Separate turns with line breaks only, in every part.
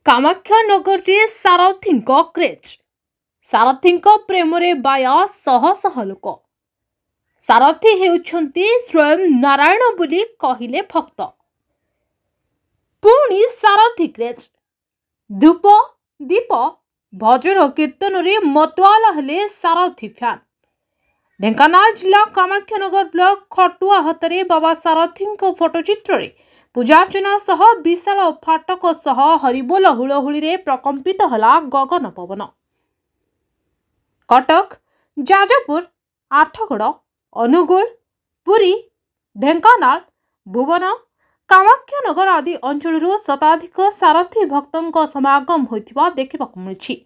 कामाख्यानगर रे सारथी क्रेज सारथी प्रेम बाया शह शह लोक सारथी हेउछंती स्वयं नारायण बोली कहिले भक्त पुणी सारथी क्रेज धूप दीप भजन कीर्तन रे मतवाला हेले सारथी फैन ढेंकानाल जिला कामाख्यानगर ब्लॉक खटुआ हतरे बाबा सारथी फोटोचित्र रे पूजार्चना सह विशाल फाटक सह हरिबोल हुलहुली रे प्रकंपित हला गगन पवन। कटक जाजपुर आठगड़ अनुगुल पुरी ढेंकानाल भुवन कामाख्यानगर आदि अंचल शताधिक सारथी भक्तों समागम होइथिबा देखिबाकु मिलछि।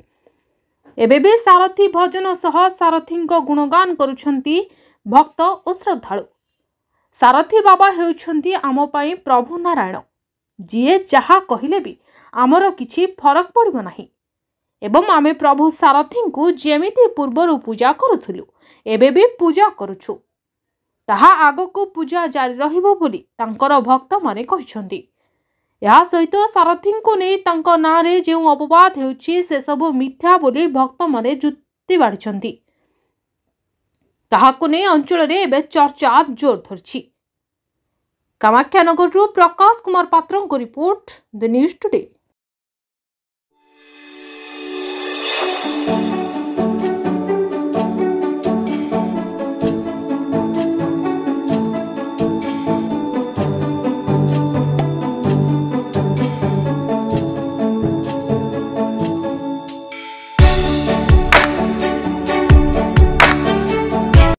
एबे भी सारथी भजन सह सारथी गुणगान करुछंती भक्त और श्रद्धालु। सारथी बाबा हेउछंती आम पई प्रभु नारायण जीए जहा कहिले भी आमर किछि फरक पड़िबो नाही एवं आमे प्रभु सारथी को जेमिति पूर्वरु पूजा करुथुलु एबे भी पूजा करुछु ताहा आगको पूजा जारी रहिबो बोली तांकर भक्त माने कहिसंती। या सहित सारथी को नै तांको नारे जे अपवाद हेउछि से सब मिथ्या बोली भक्त माने जुक्ति बाढिसंती ताहाको नै अंचल रे एबे चर्चा जोर धरछि। कामाख्यानगर प्रकाश कुमार पात्र को रिपोर्ट द न्यूज टुडे।